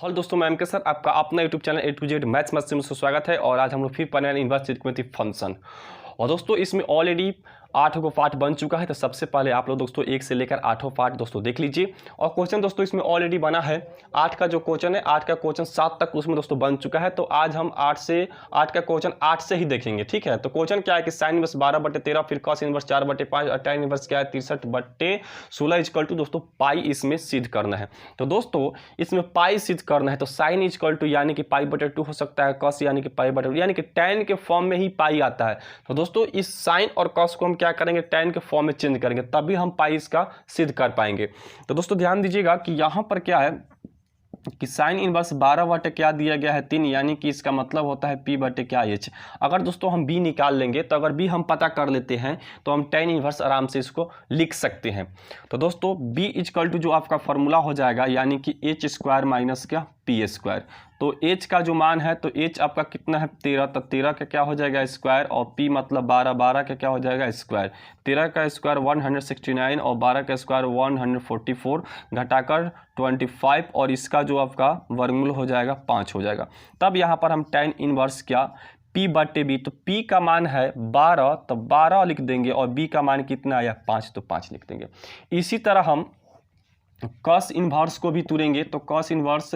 Hello दोस्तों, मैं M के सर, आपका अपना YouTube channel A to Z maths मस्ती में स्वागत है। और आज हम लोग फिर पढ़ने वाले इनवर्स ट्रिग्नोमेट्रिक फंक्शन। और दोस्तों इसमें ऑलरेडी 8 गो पार्ट बन चुका है। तो सबसे पहले आप लोग दोस्तों 1 से लेकर 8 पार्ट दोस्तों देख लीजिए। और क्वेश्चन दोस्तों इसमें ऑलरेडी बना है। 8 का जो क्वेश्चन है, 8 का क्वेश्चन 7 तक उसमें दोस्तों बन चुका है। तो आज हम 8 का क्वेश्चन 8 से ही देखेंगे, ठीक है। तो क्वेश्चन क्या है कि साइन इनवर्स 12/13, फिर कॉस इनवर्स 4/5 और tan इनवर्स क्या है 63/16 इक्वल टू दोस्तों पाई इसमें सिद्ध करना है। तो दोस्तों इसमें पाई सिद्ध करना है तो साइन इक्वल टू यानी कि π/2 हो सकता है, कॉस यानी कि π/2 यानी कि tan के फॉर्म में ही पाई आता है। तो दोस्तों इस साइन और कॉस को हम क्या करेंगे, tan के फॉर्म में चेंज करेंगे, तभी हम पाई इसका सिद्ध कर पाएंगे। तो दोस्तों ध्यान दीजिएगा कि यहां पर क्या है कि साइन इनवर्स 12 क्या दिया गया है 3, यानी कि इसका मतलब होता है p/h। अगर दोस्तों हम b निकाल लेंगे तो अगर b हम पता कर लेते हैं तो हम tan इनवर्स आराम से इसको लिख सकते हैं। तो दोस्तों b इक्वल टू जो आपका फॉर्मूला हो जाएगा यानी कि h² माइनस क्या p²। तो h का जो मान है तो h आपका कितना है 13, तो 13 का क्या हो जाएगा स्क्वायर, और p मतलब 12, 12 का क्या हो जाएगा स्क्वायर। 13 का स्क्वायर 169 और 12 का स्क्वायर 144 घटाकर 25 और इसका जो आपका वर्गमूल हो जाएगा 5 हो जाएगा। तब यहाँ पर हम tan इनवर्स क्या p/b, तो p का मान है 12 तो 12 लिख देंगे, और b का मान कितना आया 5 तो 5 लिख देंगे। इसी तरह हम कॉस इनवर्स को भी तुरेंगे तो कॉस इनवर्स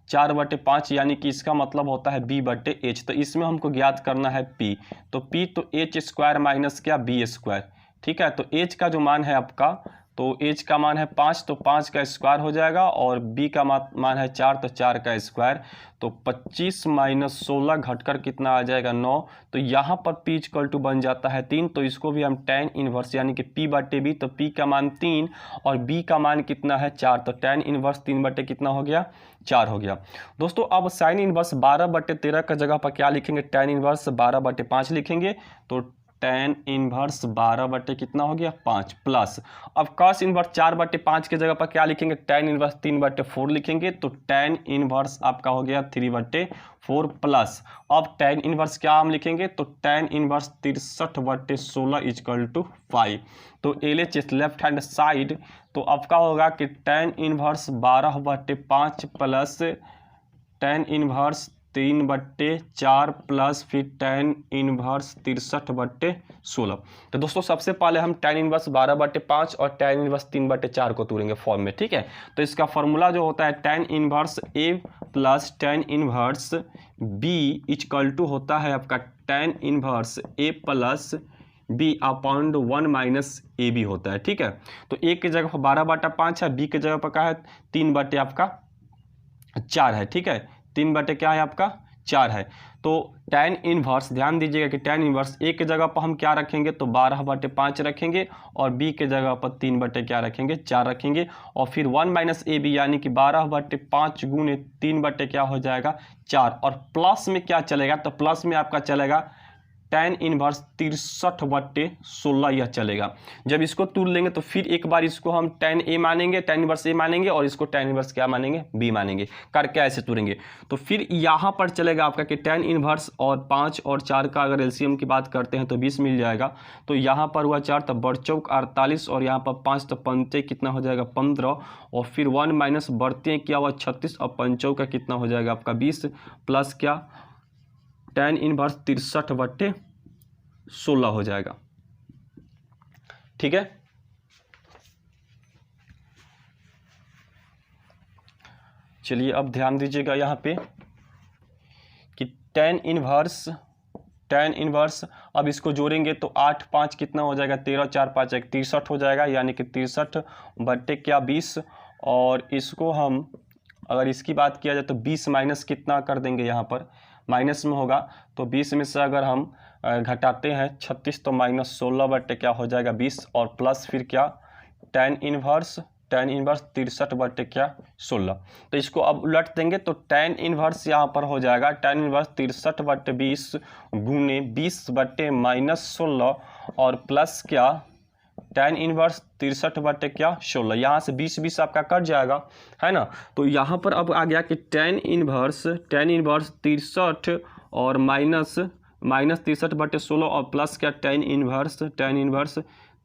4/5 यानी कि इसका मतलब होता है b/h। तो इसमें हमको ज्ञात करना है p, तो p तो h² माइनस क्या b², ठीक है। तो h का जो मान है आपका, तो h का मान है 5 तो 5 का स्क्वायर हो जाएगा, और b का मान है 4 तो 4 का स्क्वायर। तो 25 माइनस 16 घटकर कितना आ जाएगा 9। तो यहाँ पर p इक्वल टू बन जाता है 3, तो इसको भी हम tan इनवर्स यानी कि p/b, तो p का मान 3 और b का मान कितना है 4, तो tan इनवर्स 3 कितना हो गया 4 हो गया। दोस्तों अब साइन इनवर्स 12/13 का जगह पर क्या लिखेंगे, tan इनवर्स 12/5 लिखेंगे। तो tan इनवर्स 12 कितना हो गया 5 प्लस, अब cos इनवर्स 4/5 के जगह पर क्या लिखेंगे, tan इनवर्स 3/4 लिखेंगे। तो tan इनवर्स आपका हो गया 3/4 प्लस, अब tan इनवर्स क्या हम लिखेंगे, तो tan इनवर्स 63/16 इक्वल टू 5। तो LHS लेफ्ट हैंड साइड, तो आपका होगा कि tan inverse 12/5 plus tan inverse 3/4 plus फिर tan इनवर्स 63/16। तो दोस्तों सबसे पहले हम tan इनवर्स 12/5 और tan इनवर्स 3/4 को तोड़ेंगे फॉर्म में, ठीक है। तो इसका फॉर्मूला जो होता है tan inverse a plus tan inverse b equal to होता है आपका tan inverse a plus b upon 1 minus A B होता है, ठीक है। तो a की जगह पर 12/5 है, b की जगह पर क्या है 3 आपका 4 है, ठीक है। 3 क्या है आपका 4 है। तो tan इनवर्स ध्यान दीजिएगा कि tan इनवर्स a के जगह पर हम क्या रखेंगे, तो 12/5 रखेंगे, और b के जगह पर 3 क्या रखेंगे 4 रखेंगे, और फिर 1 माइनस ए बी यानी कि 12/5 गुने 3 क्या हो जाएगा 4, और प्लस में क्या चलेगा, तो प्लस में आपका चलेगा tan इनवर्स 63/16 यह चलेगा। जब इसको तोड़ लेंगे तो फिर एक बार इसको हम tan a मानेंगे, tan इनवर्स a मानेंगे, और इसको tan इनवर्स क्या मानेंगे b मानेंगे, करके ऐसे तोड़ेंगे। तो फिर यहाँ पर चलेगा आपका कि tan इनवर्स और 5 और 4 का अगर एलसीएम की बात करते हैं तो 20 मिल जाएगा। तो यहाँ पर हुआ 4 तो बड़चौक 48, और यहाँ पर 5 तो पंचे कितना हो जाएगा 15, और फिर 1 माइनस बढ़ते क्या हुआ 36, और पंचों का कितना हो जाएगा आपका 20 प्लस क्या tan इनवर्स 63/16 हो जाएगा, ठीक है। चलिए अब ध्यान दीजिएगा यहाँ पे कि tan इनवर्स अब इसको जोड़ेंगे तो 8 5 कितना हो जाएगा 13, 4 5 1 63 हो जाएगा, यानी कि 63/20। और इसको हम अगर इसकी बात किया जाए तो 20 माइनस कितना कर देंगे, यहाँ पर माइनस में होगा, तो 20 में से अगर हम घटाते हैं 36 तो माइनस 16 क्या हो जाएगा 20, और प्लस फिर क्या tan इनवर्स 63/16। तो इसको अब उलट देंगे तो tan इनवर्स यहाँ पर हो जाएगा tan इनवर्स 63/20 गुने 20/-16, और प्लस क्या tan इनवर्स 63/16, यहाँ से 20 आपका कट जाएगा, है ना। तो यहाँ पर अब आ गया कि tan इनवर्स 63 और माइनस 63/16, और प्लस क्या tan इनवर्स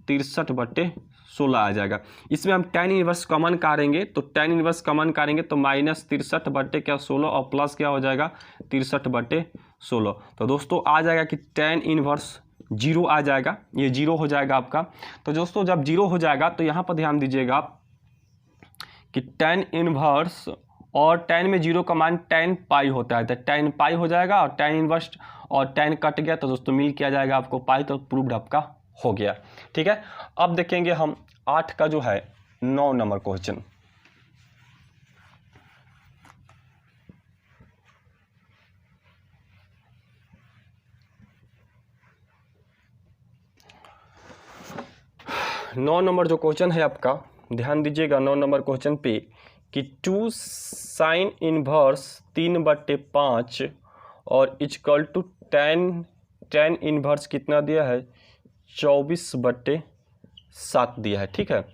63/16 16 आ जाएगा। इसमें हम tan इनवर्स कॉमन करेंगे तो tan इनवर्स कॉमन करेंगे तो माइनस 63 बटे क्या 16 और प्लस क्या हो जाएगा 63 बटे 16। तो दोस्तों आ जाएगा कि tan इनवर्स 0 आ जाएगा, ये 0 हो जाएगा आपका। तो दोस्तों जब 0 हो जाएगा तो यहाँ पर ध्यान दीजिएगा आप कि tan इनवर्स और tan में 0 का मान tan पाई होता है, तो tan पाई हो जाएगा और tan इनवर्स और tan कट गया तो दोस्तों मिल क्या जाएगा आपको पाई, तो प्रूव्ड आपका हो गया। ठीक है, अब देखेंगे हम 8 का जो है 9 नंबर क्वेश्चन। नौ नंबर जो क्वेश्चन है आपका, ध्यान दीजिएगा 9 नंबर क्वेश्चन पे कि 2 साइन इनवर्स 3/5 और इक्वल टू tan इनवर्स कितना दिया है 24/7 दिया है। ठीक है,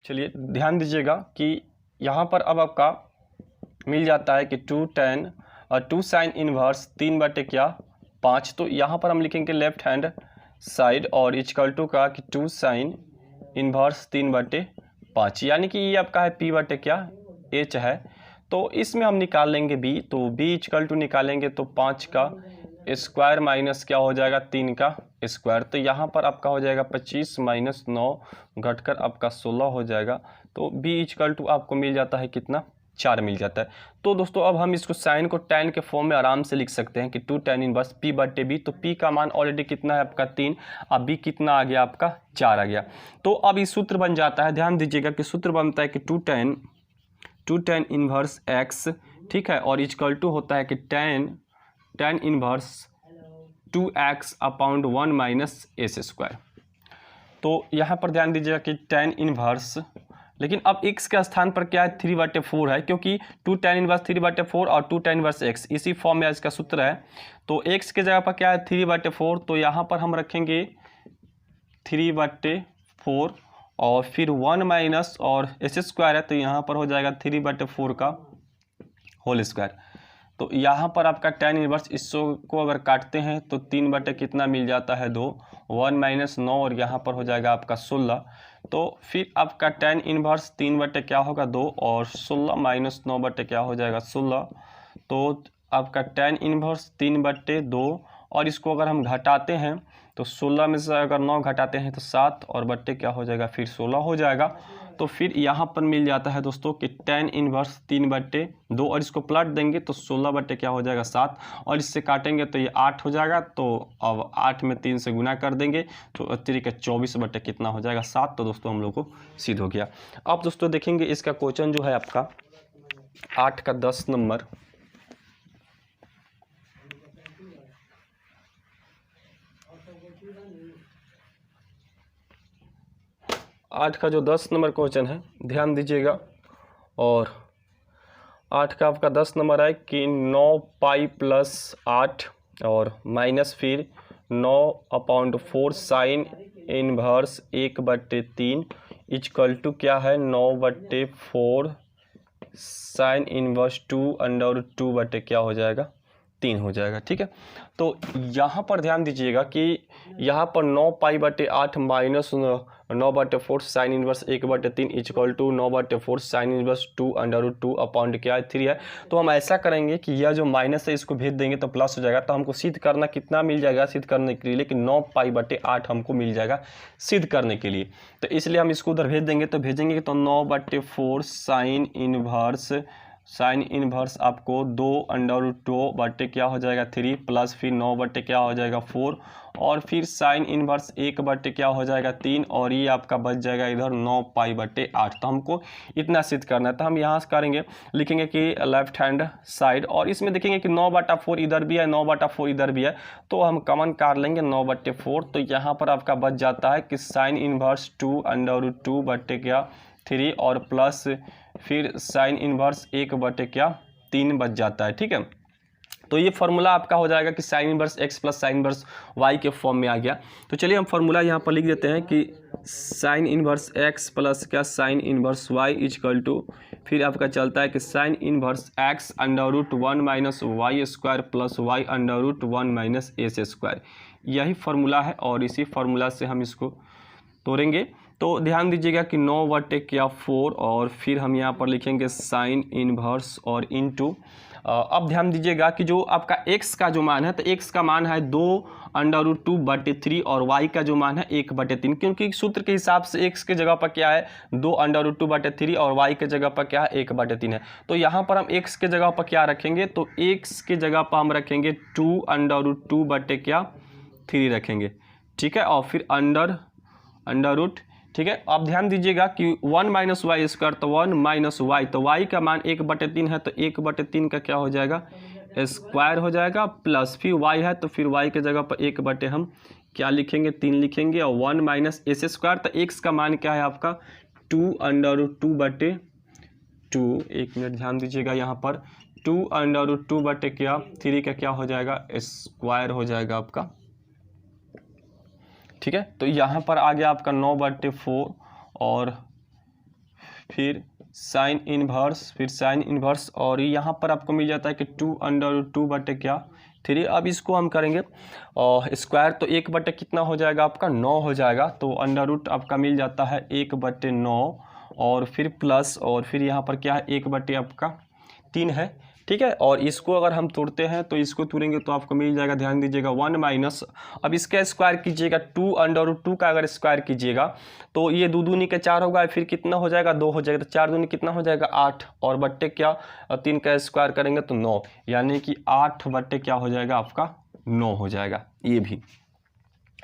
चलिए ध्यान दीजिएगा कि यहाँ पर अब आपका मिल जाता है कि 2 साइन इनवर्स 3/5, तो यहाँ पर हम लिखेंगे लेफ्ट हैंड साइड और इक्वल टू का कि 2 साइन इनवर्स 3/5, यानी कि ये आपका है P/H है। तो इसमें हम निकाल लेंगे B, तो B इक्वल टू निकालेंगे तो 5 का स्क्वायर माइनस क्या हो जाएगा 3 का स्क्वायर, तो यहाँ पर आपका हो जाएगा 25 माइनस 9 घटकर आपका 16 हो जाएगा। तो B इक्वल टू आपको मिल जाता है कितना 4 मिल जाता है। तो दोस्तों अब हम इसको साइन को tan के फॉर्म में आराम से लिख सकते हैं कि 2 tan इनवर्स P/B, तो P का मान ऑलरेडी कितना है आपका 3, अब B कितना आ गया आपका 4 आ गया। तो अब ये सूत्र बन जाता है, ध्यान दीजिएगा कि सूत्र बनता है कि 2 tan इनवर्स x, ठीक है, और इक्वल टू होता है कि tan inverse 2x upon 1 minus s square. तो यहाँ पर ध्यान दीजिएगा कि tan इनवर्स, लेकिन अब x के स्थान पर क्या है 3/4 है, क्योंकि 2 tan इनवर्स 3/4 और 2 tan इनवर्स x इसी फॉर्म में इसका सूत्र है। तो x के जगह पर क्या है 3/4, तो यहाँ पर हम रखेंगे 3/4 और फिर 1 माइनस और s स्क्वायर है, तो यहाँ पर हो जाएगा 3/4 का होल स्क्वायर। तो यहाँ पर आपका tan इनवर्स इसको अगर काटते हैं तो 3 कितना मिल जाता है 2, 1 माइनस 9 और यहाँ पर हो जाएगा आपका 16। तो फिर आपका tan इनवर्स 3 क्या होगा 2 और 16 माइनस 9 क्या हो जाएगा 16। तो आपका tan इनवर्स 3/2 और इसको अगर हम घटाते हैं तो 16 में से अगर 9 घटाते हैं तो 7 और बट्टे क्या हो जाएगा फिर 16 हो जाएगा। तो फिर यहाँ पर मिल जाता है दोस्तों कि tan इनवर्स 3/2 और इसको पलट देंगे तो 16 क्या हो जाएगा 7 और इससे काटेंगे तो ये 8 हो जाएगा। तो अब 8 में 3 से गुना कर देंगे तो 3 का 24 कितना हो जाएगा 7। तो दोस्तों हम लोग को सिद्ध हो गया। अब दोस्तों देखेंगे इसका क्वेश्चन जो है आपका 8 का 10 नंबर। आठ का जो 10 नंबर क्वेश्चन है ध्यान दीजिएगा, और 8 का आपका 10 नंबर है कि 9 पाई प्लस 8 और माइनस फिर 9/4 साइन इनवर्स 1/3 इक्वल टू क्या है 9/4 साइन इनवर्स 2/2 क्या हो जाएगा 3 हो जाएगा। ठीक है, तो यहाँ पर ध्यान दीजिएगा कि यहाँ पर 9 pi minus 9/4 sine inverse 1/3 equal to 9/4 sine inverse 2/2 upon क्या है 3 है। तो हम ऐसा करेंगे कि यह जो माइनस है इसको भेज देंगे तो प्लस हो जाएगा। तो हमको सिद्ध करना कितना मिल जाएगा सिद्ध करने के लिए, लेकिन 9 पाई/8 हमको मिल जाएगा सिद्ध करने के लिए। तो इसलिए हम इसको उधर भेज देंगे, तो भेजेंगे तो 9/4 साइन इनवर्स आपको 2/2 क्या हो जाएगा 3 प्लस फिर 9 क्या हो जाएगा 4 और फिर साइन इनवर्स 1 क्या हो जाएगा 3 और ये आपका बच जाएगा इधर 9 पाई/8। तो हमको इतना सिद्ध करना है। तो हम यहाँ से करेंगे, लिखेंगे कि लेफ्ट हैंड साइड और इसमें देखेंगे कि 9/4 इधर भी है 9/4 इधर भी है, तो हम कॉमन कर लेंगे 9/4। तो यहाँ पर आपका बच जाता है कि साइन इनवर्स 2/2 3 और प्लस फिर साइन इनवर्स 1/3 बच जाता है। ठीक है, तो ये फार्मूला आपका हो जाएगा कि sine inverse x plus sign inverse y के फॉर्म में आ गया। तो चलिए हम फार्मूला यहाँ पर लिख देते हैं कि साइन इनवर्स x प्लस क्या sine inverse y equal to फिर आपका चलता है कि sine inverse x √1 minus Y square plus y √1 minus s square. यही फार्मूला है और इसी फार्मूला से हम इसको तोड़ेंगे तो ध्यान दीजिएगा कि 9/4 और फिर हम यहाँ पर लिखेंगे साइन इनवर्स और इनटू। अब ध्यान दीजिएगा कि जो आपका x का जो मान है, तो x का मान है 2√2/3 और y का जो मान है 1/3, क्योंकि सूत्र के हिसाब से x के जगह पर क्या है 2√2/3 और y के जगह पर क्या है 1/3 है। तो यहाँ पर हम x के जगह पर क्या रखेंगे, तो x के जगह पर हम रखेंगे 2√2/3 रखेंगे, ठीक है, और फिर अंडर रूट, ठीक है। अब ध्यान दीजिएगा कि 1 - y², तो 1 - y, तो y का मान 1/3 है, तो 1/3 का क्या हो जाएगा स्क्वायर हो जाएगा, प्लस फिर y है तो फिर y के जगह पर 1 हम क्या लिखेंगे 3 लिखेंगे, और 1 - s², तो x का मान क्या है आपका 2√2/2। एक मिनट ध्यान दीजिएगा यहाँ पर 2√2/3 का क्या हो जाएगा स्क्वायर हो जाएगा आपका, ठीक है। तो यहाँ पर आ गया आपका 9/4 और फिर साइन इन्वर्स, और यहाँ पर आपको मिल जाता है कि 2√2/3। अब इसको हम करेंगे और स्क्वायर, तो 1 कितना हो जाएगा आपका 9 हो जाएगा, तो अंडर रूट आपका मिल जाता है 1/9 और फिर प्लस, और फिर यहाँ पर क्या है 1/3 है, ठीक है। और इसको अगर हम तोड़ते हैं तो इसको तोड़ेंगे तो आपको मिल जाएगा, ध्यान दीजिएगा 1 माइनस, अब इसका स्क्वायर कीजिएगा 2√2 का अगर स्क्वायर कीजिएगा तो ये 2 दूनी के 4 होगा, फिर कितना हो जाएगा 2 हो जाएगा, तो 4 दूनी कितना हो जाएगा 8, और बट्टे क्या 3 का स्क्वायर करेंगे तो 9, यानी कि 8 क्या हो जाएगा आपका 9 हो जाएगा ये भी,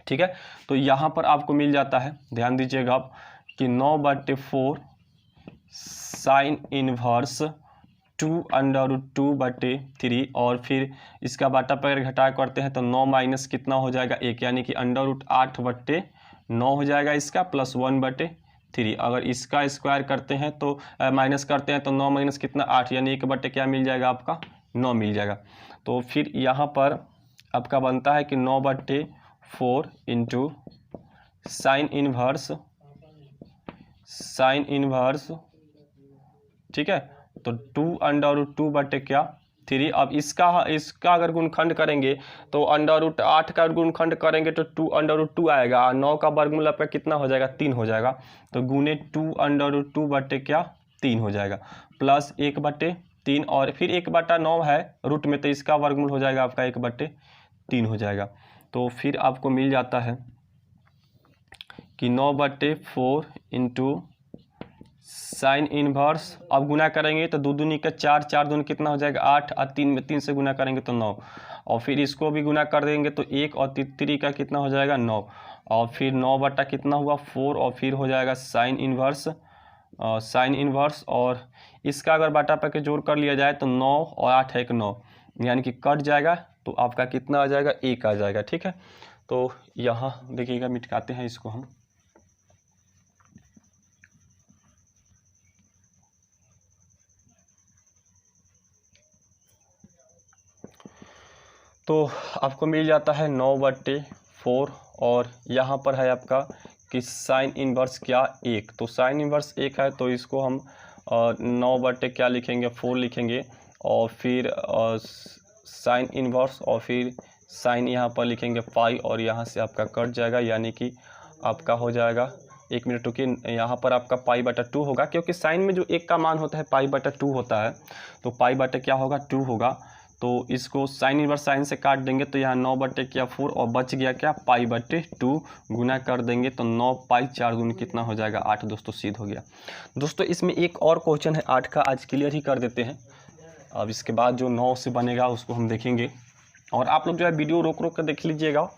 ठीक है। तो यहाँ पर आपको मिल जाता है, ध्यान दीजिएगा आप कि 9/4 साइन इनवर्स 2√2/3, और फिर इसका बाटा पर घटा करते हैं तो 9 माइनस कितना हो जाएगा 1, यानी कि √8/9 हो जाएगा इसका, प्लस 1/3। अगर इसका स्क्वायर करते हैं तो माइनस करते हैं तो 9 माइनस कितना 8, यानी 1 क्या मिल जाएगा आपका 9 मिल जाएगा। तो फिर यहाँ पर आपका बनता है कि 9/4 इंटू साइन इनवर्स, ठीक है, तो 2√2/3। अब इसका अगर गुणखंड करेंगे तो √8 का गुणखंड करेंगे तो 2√2 आएगा, और 9 का वर्गमूल आपका कितना हो जाएगा 3 हो जाएगा, तो गुने 2√2/3 हो जाएगा, प्लस 1/3, और फिर 1/9 है रूट में, तो इसका वर्गमूल हो जाएगा आपका 1/3 हो जाएगा। तो फिर आपको मिल जाता है कि 9/4 इंटू साइन इनवर्स, अब गुना करेंगे तो 2 दूनी का 4, 4 दूनी कितना हो जाएगा 8, और 3 में 3 से गुना करेंगे तो 9, और फिर इसको भी गुना कर देंगे तो 1 और 3 का कितना हो जाएगा 9, और फिर 9 कितना हुआ 4, और फिर हो जाएगा साइन इनवर्स, और इसका अगर बाटा पर के जोड़ कर लिया जाए तो 9 और 8 है 9, यानी कि कट जाएगा, तो आपका कितना आ जाएगा 1 आ जाएगा, ठीक है। तो यहाँ देखिएगा मिटाते हैं इसको हम, तो आपको मिल जाता है 9/4, और यहाँ पर है आपका कि साइन इनवर्स क्या 1, तो साइन इनवर्स 1 है, तो इसको हम 9/ लिखेंगे 4 लिखेंगे, और फिर साइन इनवर्स, और फिर साइन यहाँ पर लिखेंगे 5, और यहाँ से आपका कट जाएगा, यानी कि आपका हो जाएगा, 1 मिनट रुकिए, यहाँ पर आपका π/2 होगा, क्योंकि साइन में जो 1 का मान होता है π/2 होता है, तो π/2 क्या होगा 2 होगा, तो इसको साइन इनवर्स साइन से काट देंगे तो यहाँ 9/4 और बच गया क्या π/2, गुना कर देंगे तो 9π, 4 दूनी कितना हो जाएगा 8, दोस्तों सिद्ध हो गया। दोस्तों इसमें एक और क्वेश्चन है 8 का, आज क्लियर ही कर देते हैं, अब इसके बाद जो 9 से बनेगा उसको हम देखेंगे, और आप लोग जो है वीडियो रोक कर देख लीजिएगा।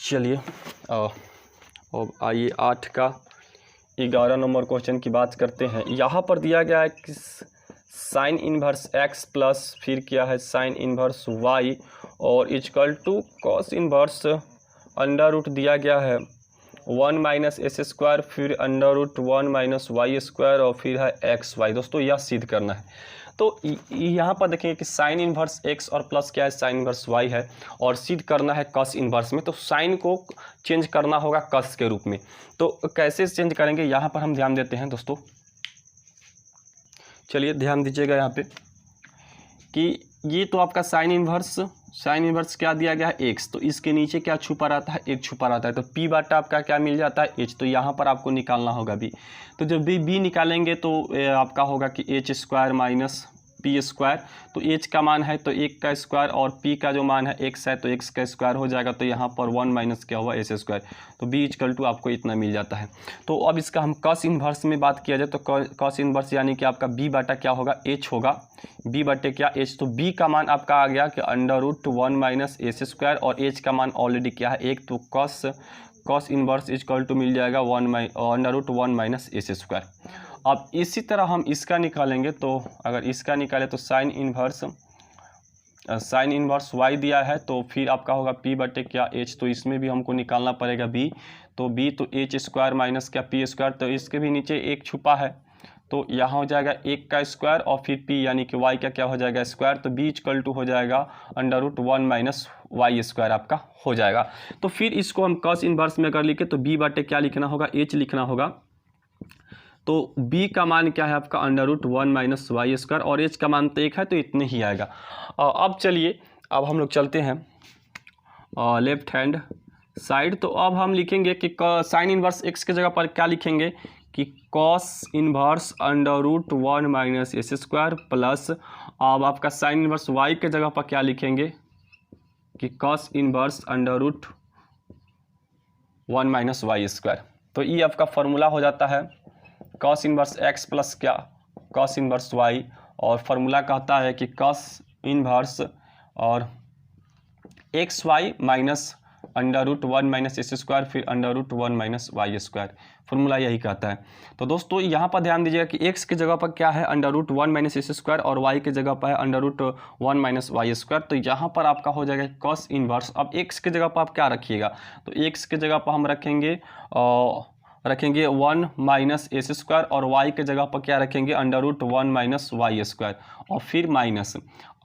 चलिए अब आइए 8 का 11 नंबर क्वेश्चन की बात करते हैं। यहाँ पर दिया गया है कि साइन इनवर्स x प्लस फिर क्या है साइन इनवर्स y और equal to cos inverse under root दिया गया है 1 माइनस s², फिर अंडर रूट 1 माइनस y² और फिर है xy। दोस्तों यह सिद्ध करना है। तो यहाँ पर देखेंगे कि साइन इनवर्स x और प्लस क्या है साइन इनवर्स y है, और सिद्ध करना है कॉस इनवर्स में, तो साइन को चेंज करना होगा कॉस के रूप में। तो कैसे चेंज करेंगे यहाँ पर हम ध्यान देते हैं दोस्तों, चलिए ध्यान दीजिएगा यहाँ पे कि ये तो आपका साइन इन्वर्स क्या दिया गया है x, तो इसके नीचे क्या छुपा रहता है, एक छुपा रहता है, तो p बटा आपका क्या मिल जाता है h, तो यहाँ पर आपको निकालना होगा b। तो जब b निकालेंगे तो आपका होगा कि h square minus P square, तो h का मान है तो 1 का स्क्वायर और p का जो मान है x है तो x का स्क्वायर हो जाएगा, तो यहाँ पर 1 माइनस क्या हुआ s स्क्वायर, तो b इक्वल टू आपको इतना मिल जाता है। तो अब इसका हम कॉस इन्वर्स में बात किया जाए तो कॉस इन्वर्स यानी कि आपका b बटा क्या होगा h होगा, b बटे क्या h, तो b का मान आपका आ गया कि √1 माइनस एस स्क्वायर और h का मान ऑलरेडी क्या है 1, तो कॉस इन्वर्स इक्वल टू मिल जाएगा √1 माइनस एस स्क्वायर। अब इसी तरह हम इसका निकालेंगे, तो अगर इसका निकालें तो साइन इन्वर्स y दिया है, तो फिर आपका होगा p बटे क्या h, तो इसमें भी हमको निकालना पड़ेगा b, तो h स्क्वायर माइनस क्या p स्क्वायर, तो इसके भी नीचे एक छुपा है, तो यहाँ हो जाएगा 1 का स्क्वायर और फिर p यानी कि y का क्या हो जाएगा स्क्वायर, तो b इक्वल टू हो जाएगा √1 माइनस वाई स्क्वायर आपका हो जाएगा। तो फिर इसको हम कॉस इन्वर्स में अगर लिखे तो b बटे क्या लिखना होगा h लिखना होगा, तो b का मान क्या है आपका √1 माइनस वाई स्क्वायर और h का मान तो 1 है, तो इतने ही आएगा। अब चलिए अब हम लोग चलते हैं लेफ्ट हैंड साइड, तो अब हम लिखेंगे कि साइन इन्वर्स x के जगह पर क्या लिखेंगे कि cos inverse √1 minus S square plus, अब आपका साइन इन्वर्स y के जगह पर क्या लिखेंगे कि cos inverse √1 minus Y square, तो ये आपका फॉर्मूला हो जाता है कॉस इन्वर्स x प्लस क्या कॉस इन्वर्स y, और फार्मूला कहता है कि कॉस इन्वर्स और xy minus √1 minus S square फिर √1 माइनस वाई स्क्वायर, फार्मूला यही कहता है। तो दोस्तों यहाँ पर ध्यान दीजिएगा कि x के जगह पर क्या है √1 माइनस एस स्क्वायर और y के जगह पर है √1 माइनस वाई स्क्वायर, तो यहाँ पर आपका हो जाएगा कॉस इन्वर्स। अब x के जगह पर आप क्या रखिएगा, तो x के जगह पर हम रखेंगे 1 माइनस एस स्क्वायर और y के जगह पर क्या रखेंगे √1 माइनस वाई स्क्वायर और फिर माइनस।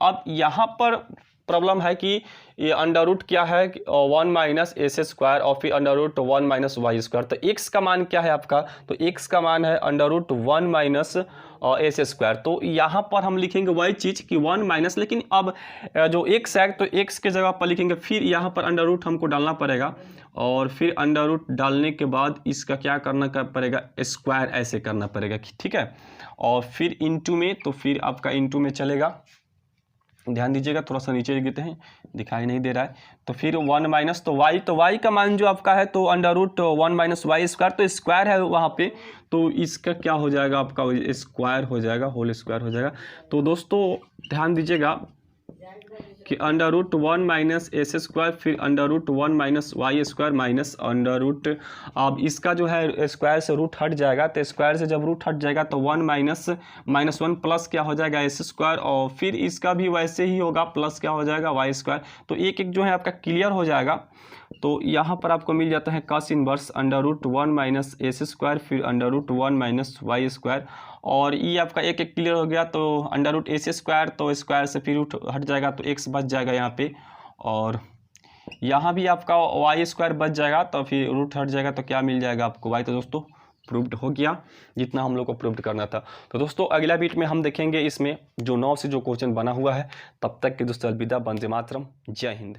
अब यहाँ पर प्रॉब्लम है कि ये अंडर रूट क्या है 1 माइनस एस स्क्वायर और फिर √1 माइनस वाई स्क्वायर, तो x का मान क्या है आपका, तो x का मान है √1 माइनस एस स्क्वायर। तो यहाँ पर हम लिखेंगे वही चीज़ कि 1 माइनस, लेकिन अब जो x है तो x के जगह पर लिखेंगे, फिर यहाँ पर अंडर रूट हमको डालना पड़ेगा और फिर अंडर रूट डालने के बाद इसका क्या करना पड़ेगा स्क्वायर ऐसे करना पड़ेगा, ठीक है, और फिर इंटू में, तो फिर आपका इंटू में चलेगा, ध्यान दीजिएगा थोड़ा सा नीचे गिरते हैं दिखाई नहीं दे रहा है, तो फिर 1 माइनस तो y का मान जो आपका है तो √1 माइनस वाई स्क्वायर, तो स्क्वायर है वहाँ पे, तो इसका क्या हो जाएगा आपका स्क्वायर हो जाएगा, होल स्क्वायर हो जाएगा। तो दोस्तों ध्यान दीजिएगा कि √1 माइनस एस स्क्वायर फिर √1 minus Y square minus under root, अब इसका जो है स्क्वायर से रूट हट जाएगा, तो स्क्वायर से जब रूट हट जाएगा तो 1 माइनस 1 प्लस क्या हो जाएगा एस स्क्वायर, और फिर इसका भी वैसे ही होगा प्लस क्या हो जाएगा वाई स्क्वायर, तो एक एक जो है आपका क्लियर हो जाएगा। तो यहाँ पर आपको मिल जाता है cos inverse √1 minus S square फिर √1 माइनस वाई स्क्वायर, और ये आपका एक एक क्लियर हो गया, तो √एस स्क्वायर, तो स्क्वायर से फिर रूट हट जाएगा तो x बच जाएगा यहाँ पे, और यहाँ भी आपका वाई स्क्वायर बच जाएगा, तो फिर रूट हट जाएगा तो क्या मिल जाएगा आपको y। तो दोस्तों प्रूव्ड हो गया जितना हम लोग को प्रूव्ड करना था। तो दोस्तों अगला वीडियो में हम देखेंगे इसमें जो 9 से जो क्वेश्चन बना हुआ है। तब तक के दोस्तों अलविदा, वंदे मातरम, जय हिंद।